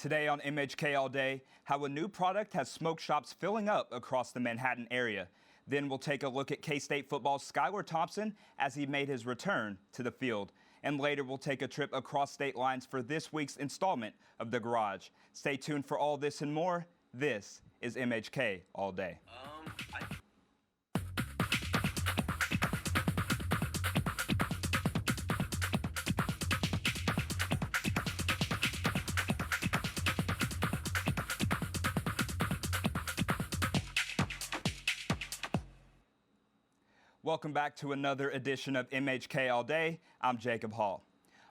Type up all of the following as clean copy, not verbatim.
Today on MHK All Day, how a new product has smoke shops filling up across the Manhattan area. Then we'll take a look at K-State football's Skylar Thompson as he made his return to the field. And later we'll take a trip across state lines for this week's installment of The Garage. Stay tuned for all this and more. This is MHK All Day. Welcome back to another edition of MHK All Day. I'm Jacob Hall.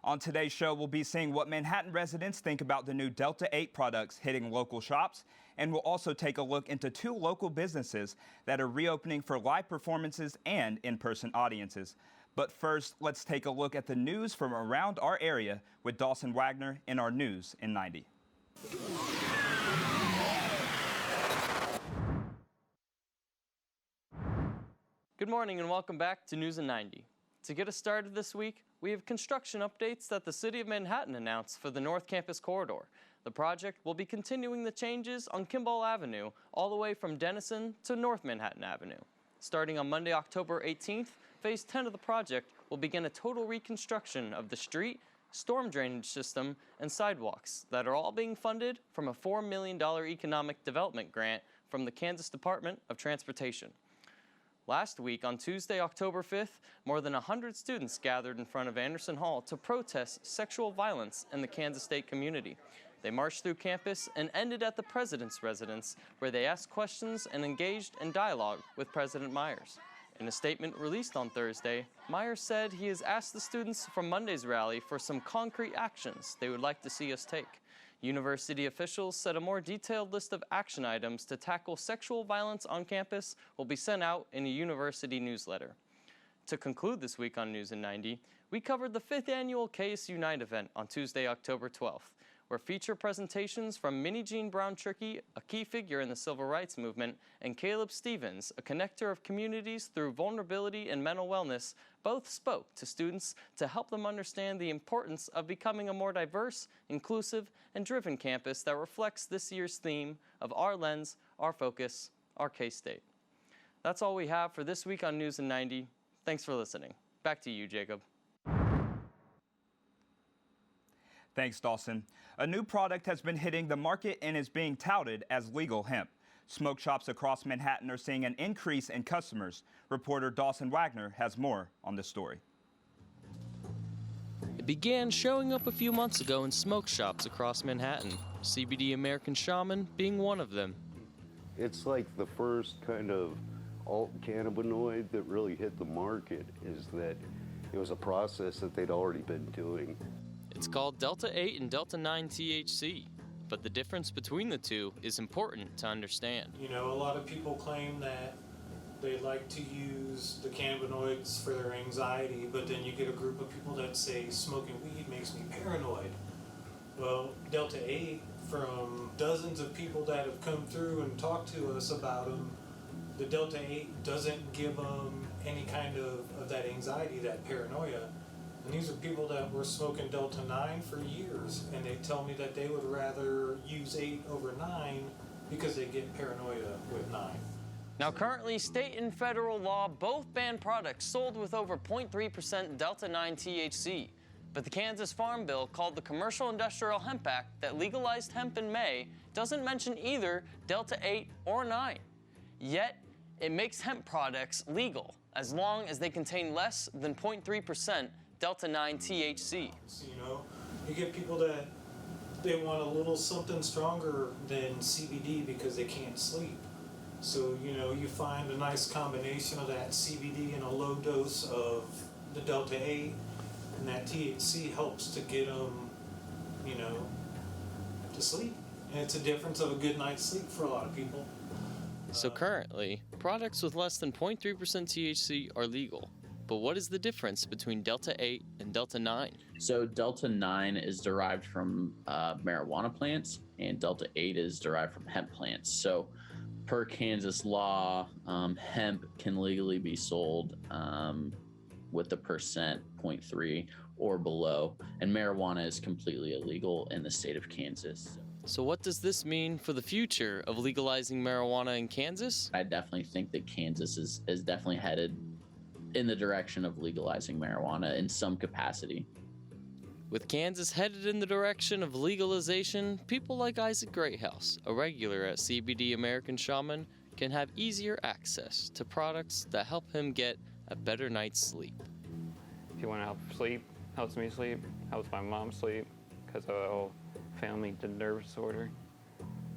On today's show, we'll be seeing what Manhattan residents think about the new Delta 8 products hitting local shops, and we'll also take a look into two local businesses that are reopening for live performances and in-person audiences. But first, let's take a look at the news from around our area with Dawson Wagner in our News in 90. Good morning and welcome back to News in 90. To get us started this week, we have construction updates that the City of Manhattan announced for the North Campus corridor. The project will be continuing the changes on Kimball Avenue all the way from Dennison to North Manhattan Avenue. Starting on Monday, October 18th, Phase 10 of the project will begin a total reconstruction of the street, storm drainage system, and sidewalks that are all being funded from a $4 million economic development grant from the Kansas Department of Transportation. Last week, on Tuesday, October 5th, more than 100 students gathered in front of Anderson Hall to protest sexual violence in the Kansas State community. They marched through campus and ended at the president's residence, where they asked questions and engaged in dialogue with President Myers. In a statement released on Thursday, Myers said he has asked the students from Monday's rally for some concrete actions they would like to see us take. University officials said a more detailed list of action items to tackle sexual violence on campus will be sent out in a university newsletter. To conclude this week on News in 90, we covered the 5th annual KSU Night event on Tuesday, October 12th, where feature presentations from Minnie Jean Brown Trickey, a key figure in the civil rights movement, and Caleb Stevens, a connector of communities through vulnerability and mental wellness, both spoke to students to help them understand the importance of becoming a more diverse, inclusive, and driven campus that reflects this year's theme of Our Lens, Our Focus, Our K-State. That's all we have for this week on News in 90. Thanks for listening. Back to you, Jacob. Thanks, Dawson. A new product has been hitting the market and is being touted as legal hemp. Smoke shops across Manhattan are seeing an increase in customers. Reporter Dawson Wagner has more on this story. It began showing up a few months ago in smoke shops across Manhattan, CBD American Shaman being one of them. It's like the first kind of alt cannabinoid that really hit the market, is that it was a process that they'd already been doing. It's called Delta 8 and Delta 9 THC, but the difference between the two is important to understand. You know, a lot of people claim that they like to use the cannabinoids for their anxiety, but then you get a group of people that say smoking weed makes me paranoid. Well, Delta 8, from dozens of people that have come through and talked to us about them, the Delta 8 doesn't give them any kind of that anxiety, that paranoia. And these are people that were smoking Delta 9 for years, and they tell me that they would rather use 8 over 9 because they get paranoia with 9. Now, currently, state and federal law both ban products sold with over 0.3% Delta 9 THC. But the Kansas Farm Bill, called the Commercial Industrial Hemp Act, that legalized hemp in May, doesn't mention either Delta 8 or 9. Yet, it makes hemp products legal as long as they contain less than 0.3% Delta 9 THC. So, you know, you get people that they want a little something stronger than CBD because they can't sleep. So, you know, you find a nice combination of that CBD and a low dose of the Delta 8, and that THC helps to get them, you know, to sleep. And it's a difference of a good night's sleep for a lot of people. So currently, products with less than 0.3% THC are legal. But what is the difference between Delta 8 and Delta 9? So Delta 9 is derived from marijuana plants, and Delta 8 is derived from hemp plants. So per Kansas law, hemp can legally be sold with the percent 0.3 or below, and marijuana is completely illegal in the state of Kansas. So what does this mean for the future of legalizing marijuana in Kansas? I definitely think that Kansas is definitely headed in the direction of legalizing marijuana in some capacity. With Kansas headed in the direction of legalization, people like Isaac Greathouse, a regular at CBD American Shaman, can have easier access to products that help him get a better night's sleep. If you want to help sleep, helps me sleep, helps my mom sleep because of a whole family nerve disorder.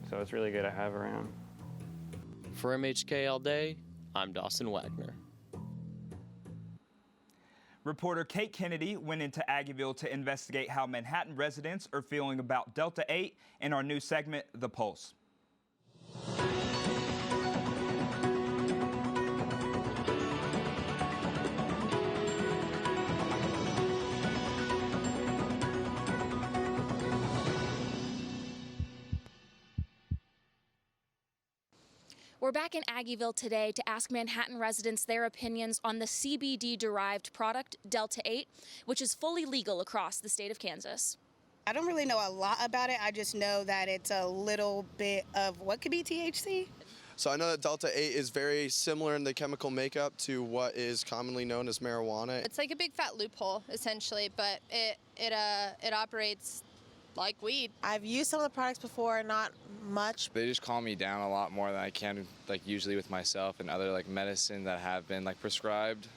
So it's really good to have around. For MHK All Day, I'm Dawson Wagner. Reporter Kate Kennedy went into Aggieville to investigate how Manhattan residents are feeling about Delta 8 in our new segment, The Pulse. We're back in Aggieville today to ask Manhattan residents their opinions on the CBD-derived product, Delta 8, which is fully legal across the state of Kansas. I don't really know a lot about it. I just know that it's a little bit of what could be THC. So I know that Delta 8 is very similar in the chemical makeup to what is commonly known as marijuana. It's like a big fat loophole, essentially, but it operates like weed. I've used some of the products before, not much. They just calm me down a lot more than I can, like usually with myself and other like medicine that have been like prescribed.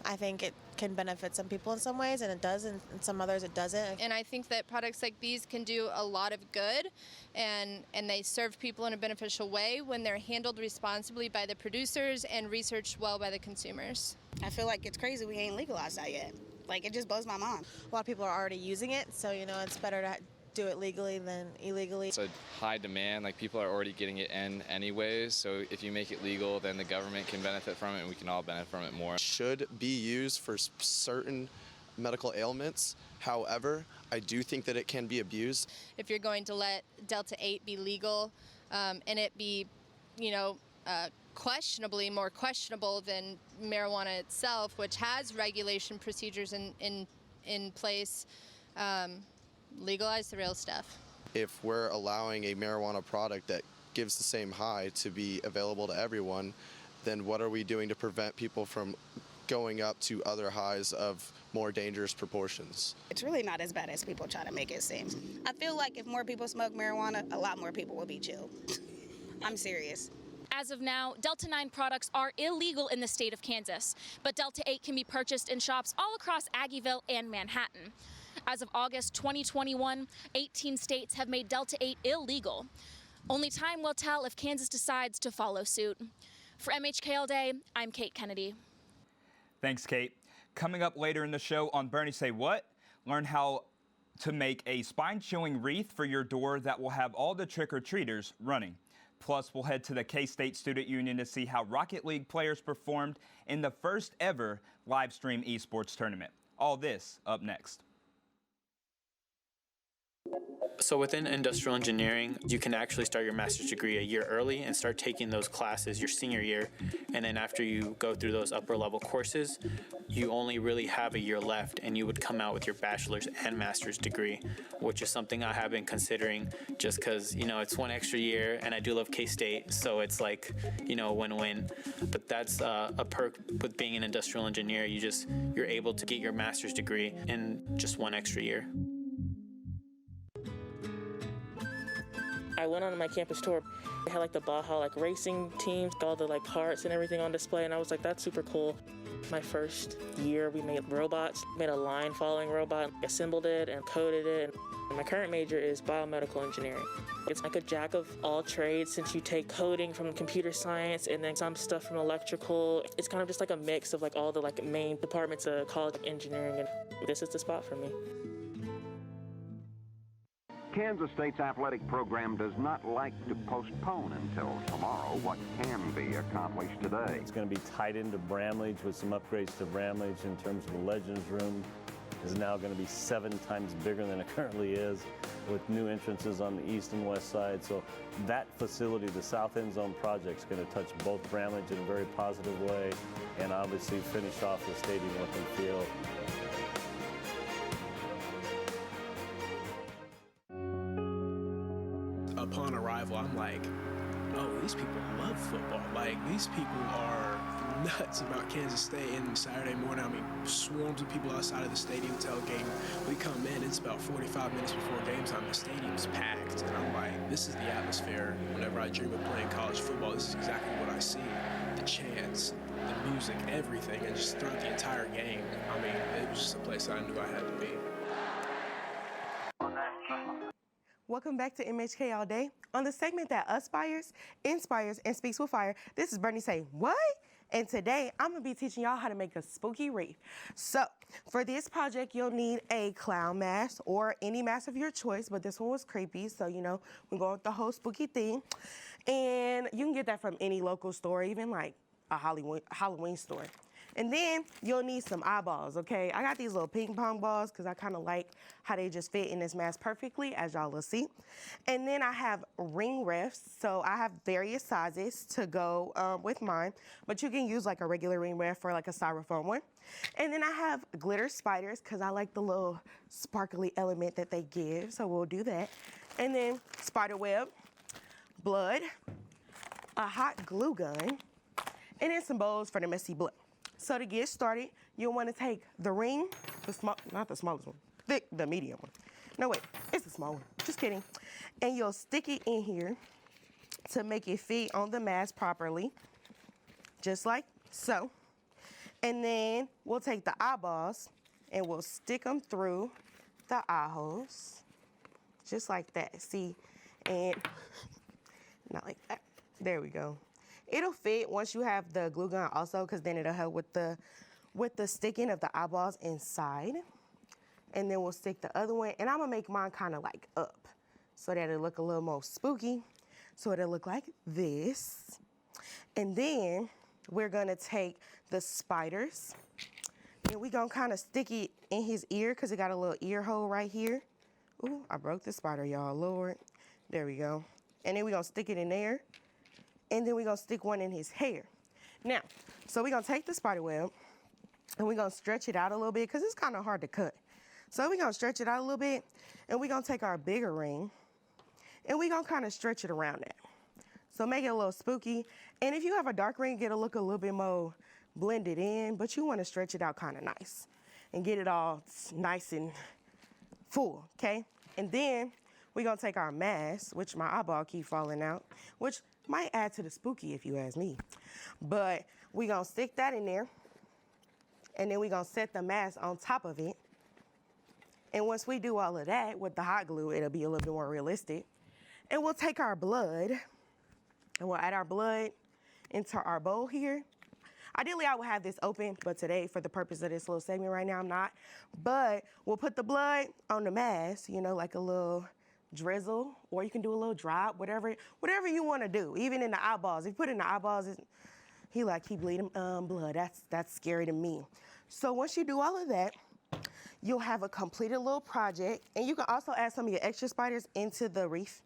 I think it can benefit some people in some ways, and it does, and some others it doesn't. And I think that products like these can do a lot of good, and they serve people in a beneficial way when they're handled responsibly by the producers and researched well by the consumers. I feel like it's crazy we ain't legalized that yet. Like, it just blows my mind. A lot of people are already using it, so it's better to do it legally than illegally. It's a high demand, like people are already getting it in anyways, so if you make it legal, then the government can benefit from it and we can all benefit from it more. Should be used for certain medical ailments. However, I do think that it can be abused. If you're going to let Delta 8 be legal and it be, questionably more questionable than marijuana itself, which has regulation procedures in place, legalize the real stuff. If we're allowing a marijuana product that gives the same high to be available to everyone, then what are we doing to prevent people from going up to other highs of more dangerous proportions? It's really not as bad as people try to make it seem. I feel like if more people smoke marijuana, a lot more people will be chill. I'm serious. As of now, Delta 9 products are illegal in the state of Kansas, but Delta 8 can be purchased in shops all across Aggieville and Manhattan. As of August 2021, 18 states have made Delta 8 illegal. Only time will tell if Kansas decides to follow suit. For MHK All Day, I'm Kate Kennedy. Thanks, Kate. Coming up later in the show on Bernie Say What, learn how to make a spine-chilling wreath for your door that will have all the trick-or-treaters running. Plus, we'll head to the K-State Student Union to see how Rocket League players performed in the first ever live stream esports tournament. All this up next. So within industrial engineering, you can actually start your master's degree a year early and start taking those classes your senior year. And then after you go through those upper level courses, you only really have a year left and you would come out with your bachelor's and master's degree, which is something I have been considering just because, it's one extra year and I do love K-State. So it's like, win-win. But that's a perk with being an industrial engineer. You're able to get your master's degree in just one extra year. I went on my campus tour. They had the Baja racing teams, all the parts and everything on display, and I was like, that's super cool. My first year, we made robots, made a line following robot, assembled it and coded it. My current major is biomedical engineering. It's like a jack of all trades since you take coding from computer science and then some stuff from electrical. It's kind of just like a mix of all the main departments of college engineering, and this is the spot for me. Kansas State's athletic program does not like to postpone until tomorrow what can be accomplished today. It's going to be tied into Bramlage with some upgrades to Bramlage in terms of the Legends Room. Is now going to be 7 times bigger than it currently is, with new entrances on the east and west side. So that facility, the South End Zone project, is going to touch both Bramlage in a very positive way, and obviously finish off the stadium look and feel. upon arrival, I'm like, oh, these people love football. Like, these people are nuts about Kansas State. And Saturday morning, I mean, swarms of people outside of the stadium tailgating. We come in, it's about 45 minutes before game time. The stadium's packed. And I'm like, this is the atmosphere. Whenever I dream of playing college football, this is exactly what I see. The chants, the music, everything. And just throughout the entire game, I mean, it was just a place I knew I had to be. Welcome back to MHK All Day. On the segment that aspires, inspires, and speaks with fire, this is Bernie Say, what? And today, I'm gonna be teaching y'all how to make a spooky wreath. So, for this project, you'll need a clown mask or any mask of your choice, but this one was creepy, so you know, we're going with the whole spooky thing. And you can get that from any local store, even like a Halloween store. And then you'll need some eyeballs, okay? I got these little ping pong balls because I kind of like how they just fit in this mask perfectly, as y'all will see. And then I have ring refs, so I have various sizes to go with mine, but you can use like a regular ring ref or like a styrofoam one. And then I have glitter spiders because I like the little sparkly element that they give, so we'll do that. And then spider web, blood, a hot glue gun, and then some bowls for the messy blood. So to get started, you'll want to take the ring, not the smallest one, the medium one. No, wait, it's the small one, just kidding. And you'll stick it in here to make it fit on the mask properly, just like so. And then we'll take the eyeballs and we'll stick them through the eye holes, just like that, see? And not like that, there we go. It'll fit once you have the glue gun also, because then it'll help with the sticking of the eyeballs inside. And then we'll stick the other one, and I'm gonna make mine kind of like up so that it'll look a little more spooky. So it'll look like this. And then we're gonna take the spiders, and we're gonna kind of stick it in his ear because it got a little ear hole right here. Ooh, I broke the spider, y'all, Lord. There we go. And then we're gonna stick it in there. And then we're gonna stick one in his hair. Now, so we're gonna take the spider web and we're gonna stretch it out a little bit because it's kind of hard to cut. So we're gonna stretch it out a little bit and we're gonna take our bigger ring and we're gonna kind of stretch it around that. So make it a little spooky. And if you have a dark ring, it'll look a little bit more blended in, but you wanna stretch it out kind of nice and get it all nice and full, okay? And then we're gonna take our mask, which my eyeball keep falling out, which might add to the spooky if you ask me. But we're gonna stick that in there and then we're gonna set the mask on top of it. And once we do all of that with the hot glue, it'll be a little bit more realistic. And we'll take our blood and we'll add our blood into our bowl here. Ideally, I would have this open, but today, for the purpose of this little segment right now, I'm not. But we'll put the blood on the mask, you know, like a little drizzle, or you can do a little drop, whatever you want to do. Even in the eyeballs, if you put it in the eyeballs, he bleeding blood. That's scary to me. So once you do all of that, you'll have a completed little project, and you can also add some of your extra spiders into the wreath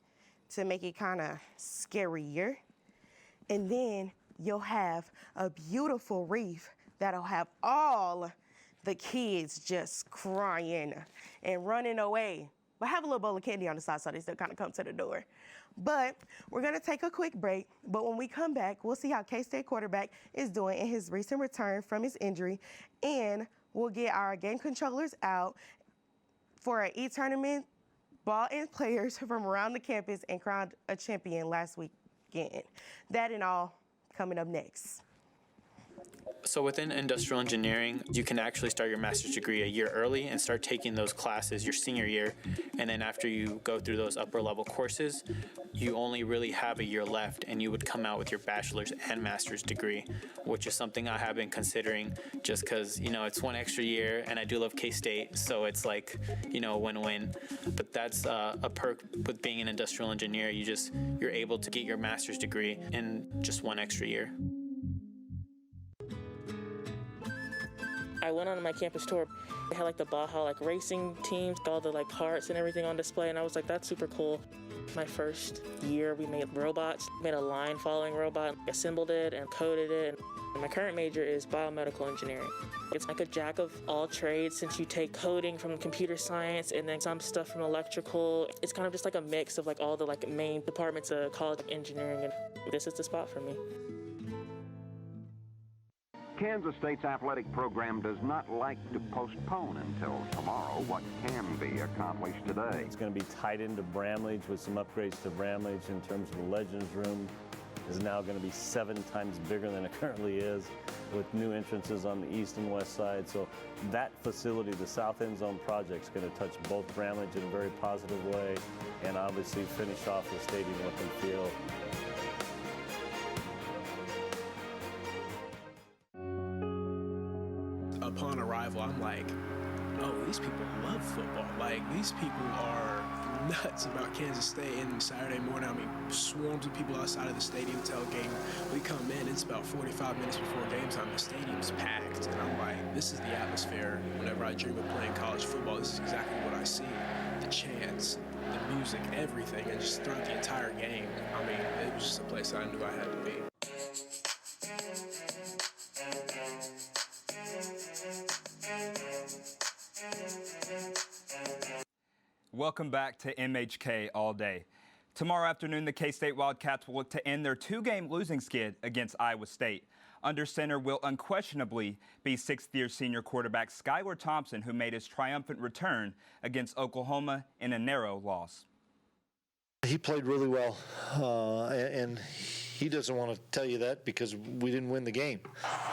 to make it kind of scarier. And then you'll have a beautiful wreath that'll have all the kids just crying and running away. But have a little bowl of candy on the side so they still kind of come to the door. But we're gonna take a quick break, but when we come back, we'll see how K-State quarterback is doing in his recent return from his injury, and we'll get our game controllers out for an e-tournament, ball and players from around the campus, and crowned a champion last weekend. That and all coming up next. So within industrial engineering, you can actually start your master's degree a year early and start taking those classes your senior year. And then after you go through those upper level courses, you only really have a year left and you would come out with your bachelor's and master's degree, which is something I have been considering just because, you know, it's one extra year and I do love K-State. So it's like, you know, win-win. But that's a perk with being an industrial engineer. You're able to get your master's degree in just one extra year. I went on my campus tour. They had like the Baja like racing teams, all the like parts and everything on display, and I was like, that's super cool. My first year, we made robots, made a line following robot, assembled it and coded it. My current major is biomedical engineering. It's like a jack of all trades since you take coding from computer science and then some stuff from electrical. It's kind of just like a mix of like all the like main departments of college engineering, and this is the spot for me. Kansas State's athletic program does not like to postpone until tomorrow what can be accomplished today. It's going to be tied into Bramlage with some upgrades to Bramlage in terms of the Legends Room. Is now going to be 7 times bigger than it currently is, with new entrances on the east and west side. So that facility, the South End Zone project, is going to touch both Bramlage in a very positive way, and obviously finish off the stadium look and feel. Upon arrival, I'm like, oh, these people love football. Like, these people are nuts about Kansas State. And Saturday morning, I mean, swarms of people outside of the stadium tailgating. We come in, it's about 45 minutes before game time. The stadium's packed. And I'm like, this is the atmosphere. Whenever I dream of playing college football, this is exactly what I see. The chants, the music, everything. And just throughout the entire game, I mean, it was just a place I knew I had to be. Welcome back to MHK All Day. Tomorrow afternoon, the K-State Wildcats will look to end their 2-game losing skid against Iowa State. Under center will unquestionably be 6th-year senior quarterback Skylar Thompson, who made his triumphant return against Oklahoma in a narrow loss. He played really well, and he doesn't want to tell you that because we didn't win the game.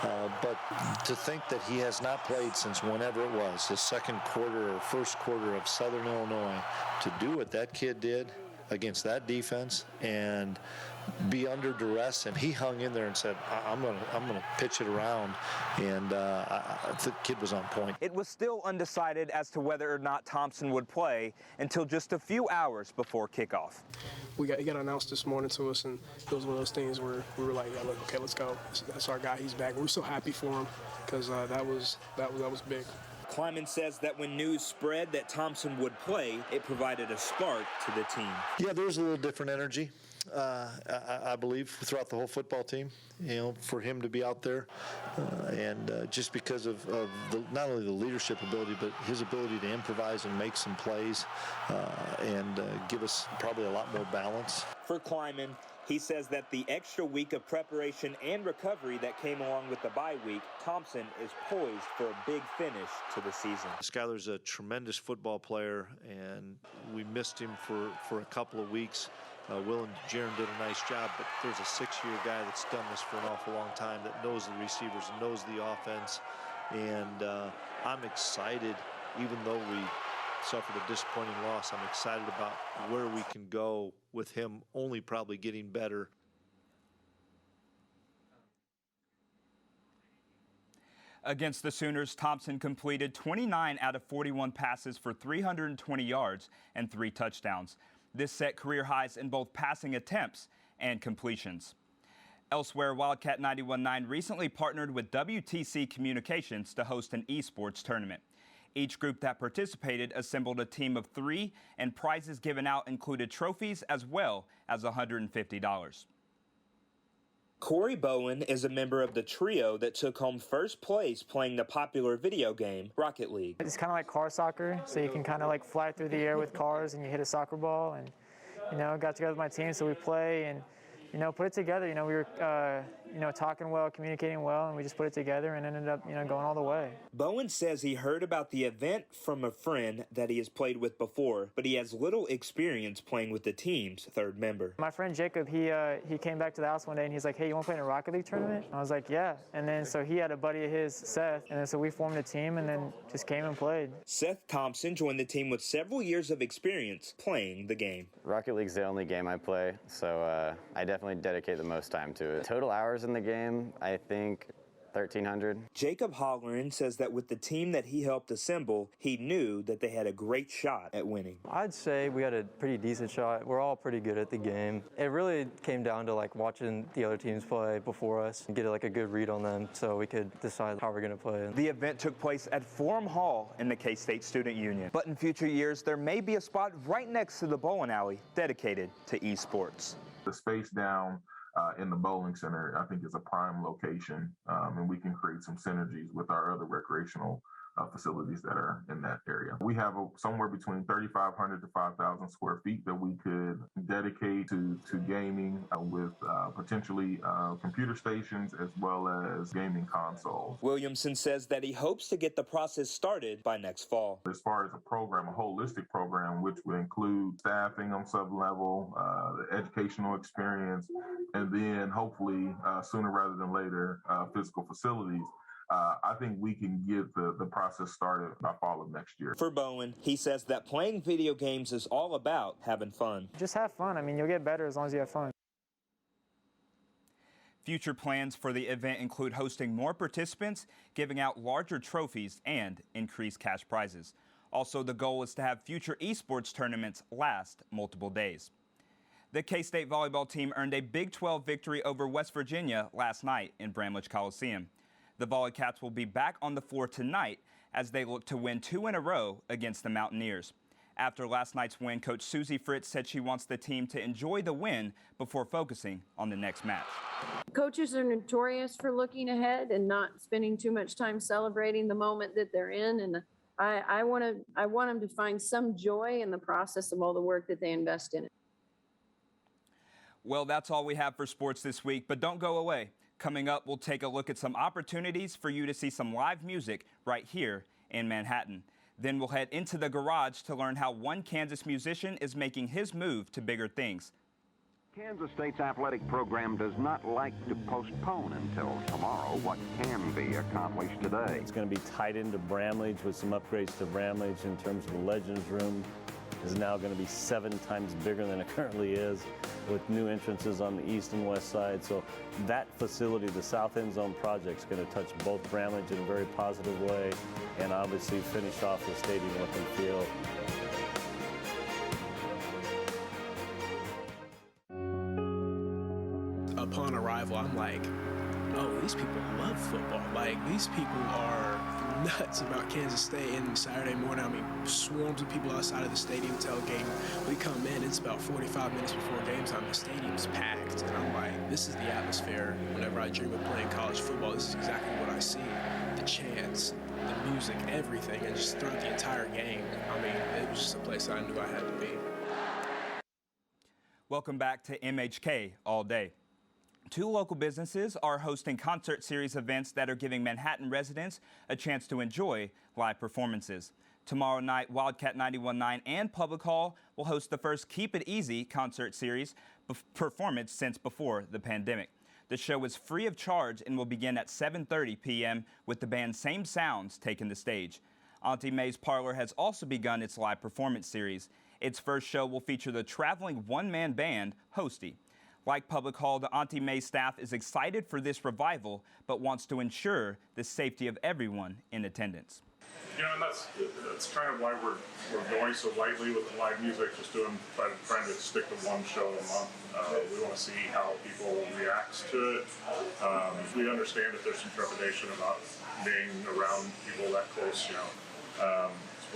But to think that he has not played since whenever it was, the second quarter or first quarter of Southern Illinois, to do what that kid did against that defense and be under duress, and he hung in there and said, I'm gonna pitch it around, and the kid was on point. It was still undecided as to whether or not Thompson would play until just a few hours before kickoff. He got announced this morning to us, and it was one of those things where we were like, yeah, look, okay, let's go. That's our guy. He's back. We're so happy for him because that was big. Kleiman says that when news spread that Thompson would play, it provided a spark to the team. Yeah, there was a little different energy. I believe throughout the whole football team, for him to be out there, and just because of not only the leadership ability, but his ability to improvise and make some plays, and give us probably a lot more balance. For Kleiman, he says that the extra week of preparation and recovery that came along with the bye week, Thompson is poised for a big finish to the season. Skylar's a tremendous football player, and we missed him for a couple of weeks. Will and Jaron did a nice job, but there's a 6-year guy that's done this for an awful long time that knows the receivers and knows the offense. And I'm excited, even though we suffered a disappointing loss, I'm excited about where we can go with him only probably getting better. Against the Sooners, Thompson completed 29 out of 41 passes for 320 yards and 3 touchdowns. This set career highs in both passing attempts and completions. Elsewhere, Wildcat 91.9 recently partnered with WTC Communications to host an esports tournament. Each group that participated assembled a team of 3, and prizes given out included trophies as well as $150. Corey Bowen is a member of the trio that took home first place playing the popular video game Rocket League. It's kind of like car soccer, so you can kind of like fly through the air with cars and you hit a soccer ball, and got together with my team, so we play and put it together. We were talking well, communicating well, and we just put it together and ended up going all the way. Bowen says he heard about the event from a friend that he has played with before, but he has little experience playing with the team's third member. My friend Jacob, he came back to the house one day and he's like, hey, you want to play in a Rocket League tournament? I was like, yeah. And then so he had a buddy of his, Seth, and then so we formed a team and then just came and played. Seth Thompson joined the team with several years of experience playing the game. Rocket League's the only game I play, so I definitely dedicate the most time to it. Total hours in the game, I think 1,300. Jacob Holleran says that with the team that he helped assemble, he knew that they had a great shot at winning. I'd say we had a pretty decent shot. We're all pretty good at the game. It really came down to watching the other teams play before us and get a good read on them so we could decide how we're going to play. The event took place at Forum Hall in the K-State Student Union. But in future years, there may be a spot right next to the bowling alley dedicated to esports. The space down in the bowling center, I think is a prime location, and we can create some synergies with our other recreational facilities that are in that area. We have somewhere between 3,500 to 5,000 square feet that we could dedicate to gaming with potentially computer stations as well as gaming consoles. Williamson says that he hopes to get the process started by next fall. As far as a program, a holistic program, which would include staffing on some level, the educational experience, and then hopefully sooner rather than later, physical facilities. I think we can get the process started by fall of next year. For Bowen, he says that playing video games is all about having fun. Just have fun. I mean, you'll get better as long as you have fun. Future plans for the event include hosting more participants, giving out larger trophies, and increased cash prizes. Also, the goal is to have future esports tournaments last multiple days. The K-State volleyball team earned a Big 12 victory over West Virginia last night in Bramlage Coliseum. The Volley Cats will be back on the floor tonight as they look to win 2 in a row against the Mountaineers. After last night's win, Coach Susie Fritz said she wants the team to enjoy the win before focusing on the next match. Coaches are notorious for looking ahead and not spending too much time celebrating the moment that they're in, and I want them to find some joy in the process of all the work that they invest in it. Well, that's all we have for sports this week, but don't go away. Coming up, we'll take a look at some opportunities for you to see some live music right here in Manhattan. Then we'll head into the garage to learn how one Kansas musician is making his move to bigger things. Kansas State's athletic program does not like to postpone until tomorrow what can be accomplished today. It's going to be tied into Bramlage with some upgrades to Bramlage in terms of the Legends Room. Is now going to be 7 times bigger than it currently is, with new entrances on the east and west side. So that facility, the South End Zone project, is going to touch both Bramlage in a very positive way, and obviously finish off the stadium look and feel. Upon arrival, I'm like, oh, these people love football. Like, these people are nuts about Kansas State. And Saturday morning, I mean, swarms of people outside of the stadium tailgating. We come in, it's about 45 minutes before game time. The stadium's packed. And I'm like, this is the atmosphere. Whenever I dream of playing college football, this is exactly what I see. The chants, the music, everything. And just throughout the entire game, I mean, it was just a place I knew I had to be. Welcome back to MHK All Day. 2 local businesses are hosting concert series events that are giving Manhattan residents a chance to enjoy live performances. Tomorrow night, Wildcat 91.9 and Public Hall will host the first Keep It Easy concert series performance since before the pandemic. The show is free of charge and will begin at 7:30 p.m. with the band Same Sounds taking the stage. Auntie May's Parlor has also begun its live performance series. Its first show will feature the traveling one-man band, Hosty. Like Public Hall, the Auntie May staff is excited for this revival, but wants to ensure the safety of everyone in attendance. You know, and that's kind of why we're going so lightly with the live music, just trying to stick to one show a month. We want to see how people react to it. We understand that there's some trepidation about being around people that close, you know.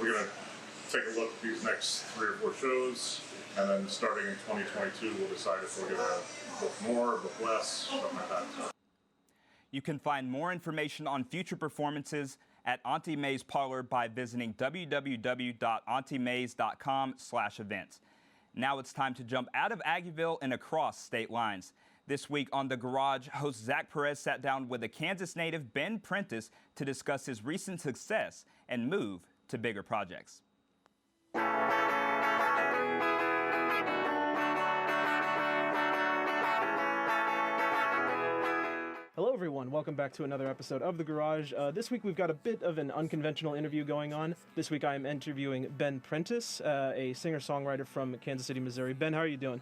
We're going to take a look at these next 3 or 4 shows. And then starting in 2022, we'll decide if we're going to book more, book less, something like that. You can find more information on future performances at Auntie May's Parlor by visiting www.auntiemays.com/events. Now it's time to jump out of Aggieville and across state lines. This week on The Garage, host Zach Perez sat down with a Kansas native, Ben Prentice, to discuss his recent success and move to bigger projects. Hello everyone, welcome back to another episode of The Garage. This week we've got a bit of an unconventional interview going on. This week I am interviewing Ben Prentice, a singer-songwriter from Kansas City, Missouri. Ben, how are you doing?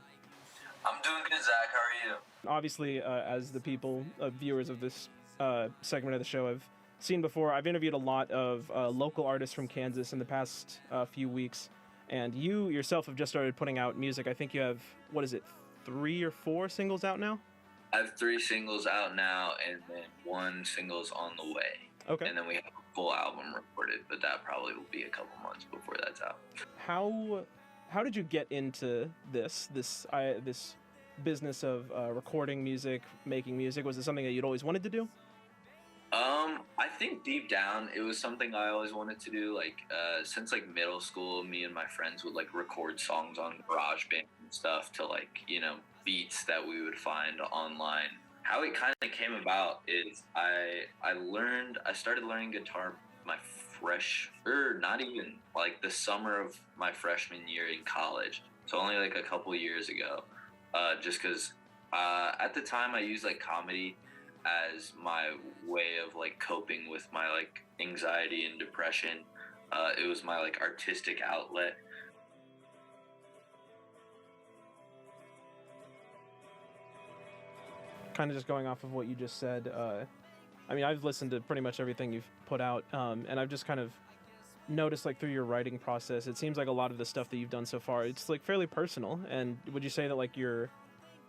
I'm doing good, Zach. How are you? Obviously, as the people, viewers of this segment of the show have seen before, I've interviewed a lot of local artists from Kansas in the past few weeks, and you yourself have just started putting out music. I think you have, 3 or 4 singles out now? I have 3 singles out now, and then 1 single's on the way. Okay. And then we have a full album recorded, but that probably will be a couple months before that's out. How did you get into this business of recording music, making music? Was it something that you'd always wanted to do? I think deep down it was something I always wanted to do. Like since like middle school, me and my friends would like record songs on GarageBand and stuff to like, you know, beats that we would find online. How it kind of came about is I started learning guitar not even like the summer of my freshman year in college. So only like a couple years ago, just because at the time I used like comedy as my way of like coping with my like anxiety and depression. It was my like artistic outlet. Kind of just going off of what you just said, I mean, I've listened to pretty much everything you've put out, and I've just kind of noticed, like, through your writing process, it seems like a lot of the stuff that you've done so far, it's, like, fairly personal. And would you say that, like, you're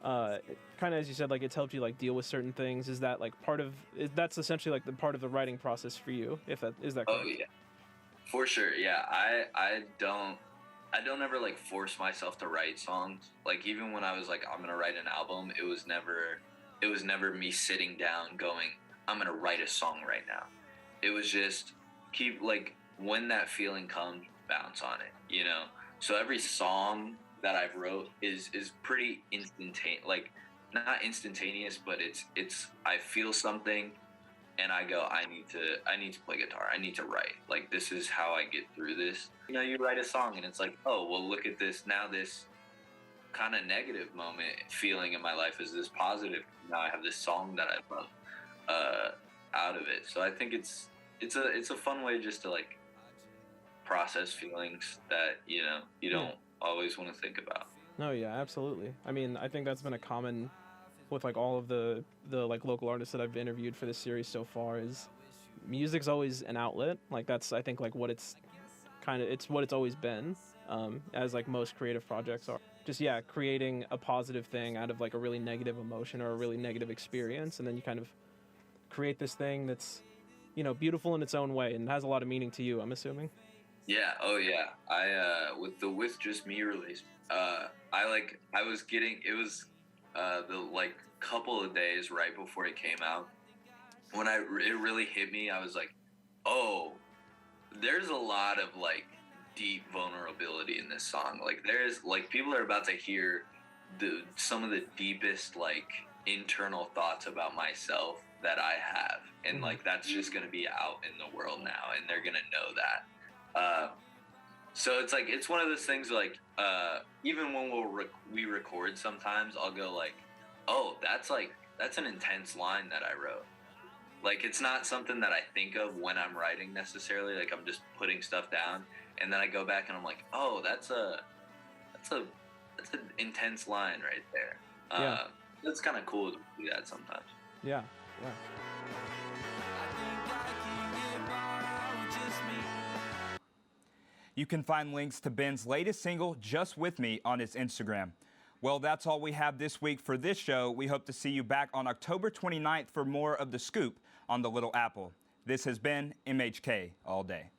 kind of, as you said, like, it's helped you, like, deal with certain things? Is that, like, that's essentially, like, the part of the writing process for you, is that correct? Oh, yeah. For sure, yeah. I don't ever, like, force myself to write songs. Like, even when I was, like, I'm gonna write an album, it was never me sitting down going, I'm gonna write a song right now. It was just when that feeling comes, bounce on it, you know? So every song that I've wrote is pretty instantaneous, like not instantaneous, but it's I feel something and I go, I need to play guitar. I need to write. Like, this is how I get through this. You know, you write a song and it's like, oh, well, look at this. Now this kind of negative moment feeling in my life is this positive. Now I have this song that I love out of it. So I think it's a fun way just to like process feelings that, you know, you don't always want to think about. No, yeah, absolutely. I mean, I think that's been a common with like all of the like local artists that I've interviewed for this series so far, is music's always an outlet. Like, that's, I think, like what it's what it's always been, as like most creative projects are. Just, yeah, creating a positive thing out of like a really negative emotion or a really negative experience, and then you kind of create this thing that's, you know, beautiful in its own way and has a lot of meaning to you, I'm assuming. Yeah, oh yeah. I with the With Just Me release, it was the like couple of days right before it came out, when it really hit me. I was like, oh, there's a lot of like deep vulnerability in this song. Like, there's like, people are about to hear some of the deepest like internal thoughts about myself that I have, and like that's just gonna be out in the world now, and they're gonna know that. So it's like, it's one of those things like, even when we record, sometimes I'll go like, oh, that's an intense line that I wrote. Like, it's not something that I think of when I'm writing necessarily. Like, I'm just putting stuff down, and then I go back and I'm like, oh, that's an intense line right there. Yeah. It's kind of cool to do that sometimes. Yeah, yeah. You can find links to Ben's latest single, Just With Me, on his Instagram. Well, that's all we have this week for this show. We hope to see you back on October 29th for more of The Scoop on The Little Apple. This has been MHK All Day.